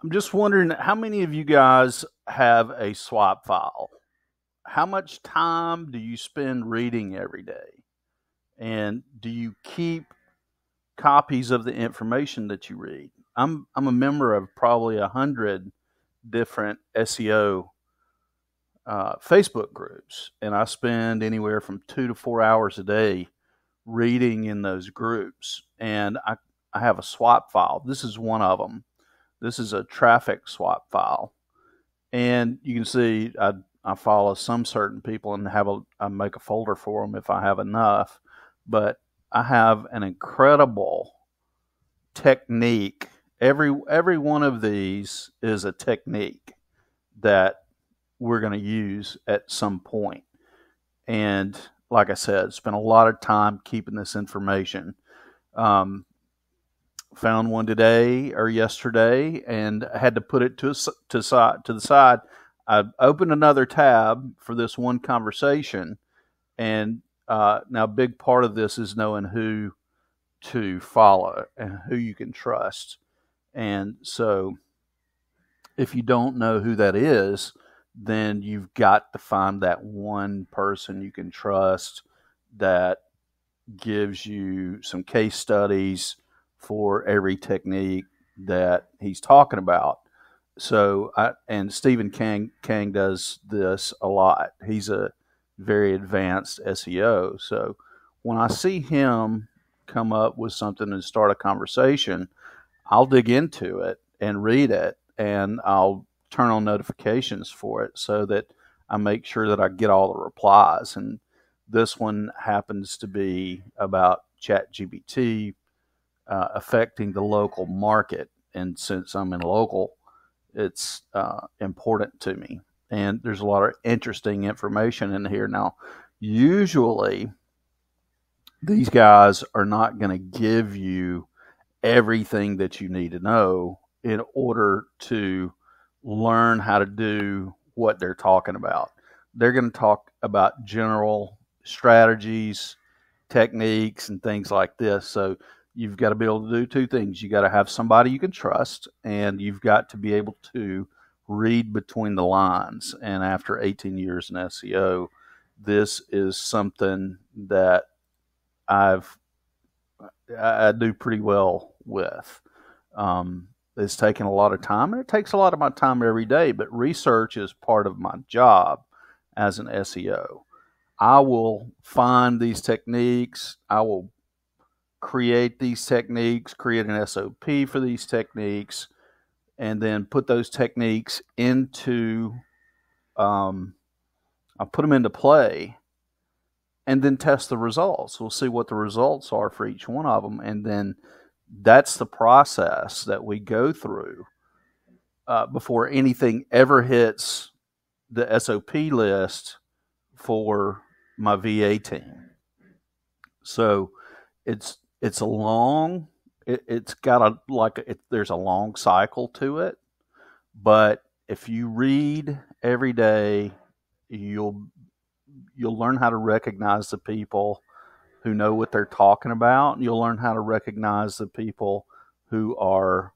I'm just wondering how many of you guys have a swap file? How much time do you spend reading every day? And do you keep copies of the information that you read? I'm a member of probably 100 different SEO Facebook groups, and I spend anywhere from 2 to 4 hours a day reading in those groups. And I have a swap file. This is one of them. This is a traffic swap file. And you can see I follow some certain people and I make a folder for them if I have enough. But I have an incredible technique. Every one of these is a technique that we're going to use at some point. And like I said, spent a lot of time keeping this information. Um, Found one today or yesterday and had to put it to the side. I opened another tab for this one conversation, and now a big part of this is knowing who to follow and who you can trust. And so, if you don't know who that is, then you've got to find that one person you can trust that gives you some case studies for every technique that he's talking about. So, and Stephen Kang does this a lot. He's a very advanced SEO. So, when I see him come up with something and start a conversation, I'll dig into it and read it, and I'll turn on notifications for it so that I make sure that I get all the replies. And this one happens to be about ChatGPT affecting the local market. And since I'm in local, it's important to me. And there's a lot of interesting information in here. Now, usually these guys are not going to give you everything that you need to know in order to learn how to do what they're talking about. They're going to talk about general strategies, techniques, and things like this. So you've got to be able to do two things. You got to have somebody you can trust, and you've got to be able to read between the lines. And after 18 years in SEO, this is something that I do pretty well with. It's taken a lot of time, and it takes a lot of my time every day, but research is part of my job as an SEO. I will find these techniques. I will create these techniques, create an SOP for these techniques, and then put those techniques into, I put them into play, and then test the results. We'll see what the results are for each one of them, and then that's the process that we go through before anything ever hits the SOP list for my VA team. So it's a long, it's got there's a long cycle to it, but if you read every day, you'll learn how to recognize the people who know what they're talking about. You'll learn how to recognize the people who are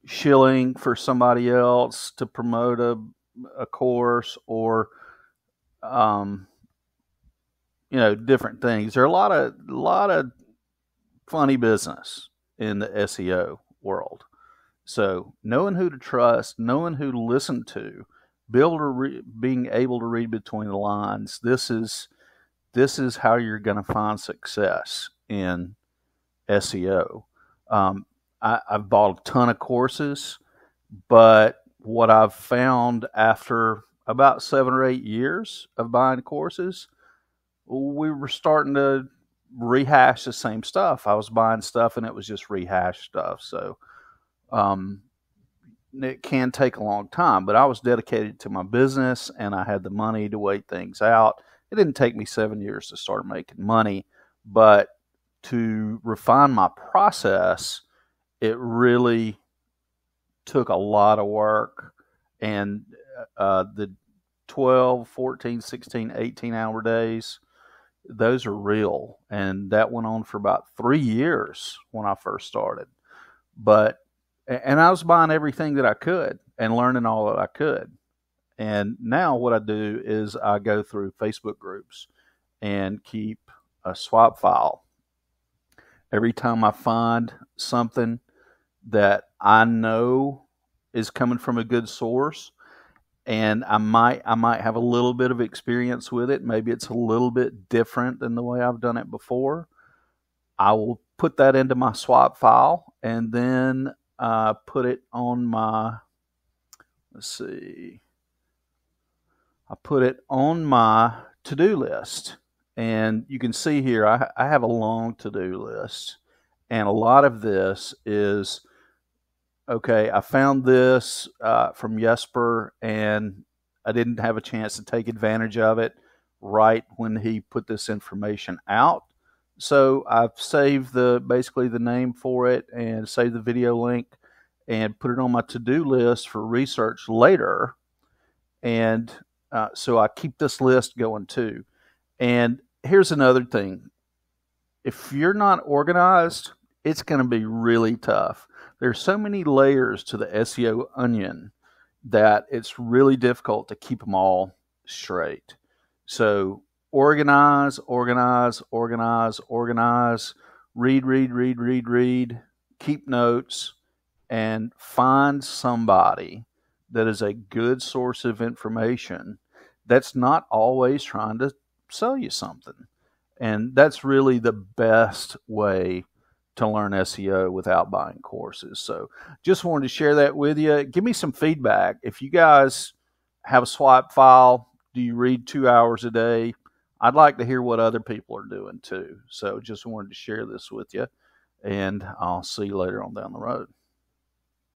shilling for somebody else to promote a course or, different things. There are a lot of funny business in the SEO world. So knowing who to trust, knowing who to listen to, being able to read between the lines. This is how you're going to find success in SEO. I've bought a ton of courses, but what I've found after about 7 or 8 years of buying courses, we were starting to rehash the same stuff. I was buying stuff and it was just rehashed stuff. So it can take a long time, but I was dedicated to my business and I had the money to wait things out. It didn't take me 7 years to start making money, but to refine my process, it really took a lot of work. And the 12, 14, 16, 18-hour days, those are real. And that went on for about 3 years when I first started. But And I was buying everything that I could and learning all that I could. And now what I do is I go through Facebook groups and keep a swap file. Every time I find something that I know is coming from a good source, and I might have a little bit of experience with it, maybe it's a little bit different than the way I've done it before, I will put that into my swap file and then put it on my, let's see, I put it on my to-do list. And you can see here, I have a long to-do list. And a lot of this is, okay, I found this from Jesper, and I didn't have a chance to take advantage of it right when he put this information out. So I've saved basically the name for it and saved the video link and put it on my to-do list for research later. And so I keep this list going too. And here's another thing. If you're not organized, it's going to be really tough. There's so many layers to the SEO onion that it's really difficult to keep them all straight. So organize, organize, organize, organize, read, keep notes, and find somebody that is a good source of information that's not always trying to sell you something. And that's really the best way to learn SEO without buying courses. So just wanted to share that with you. Give me some feedback. If you guys have a swap file, do you read 2 hours a day? I'd like to hear what other people are doing too. So just wanted to share this with you, and I'll see you later on down the road.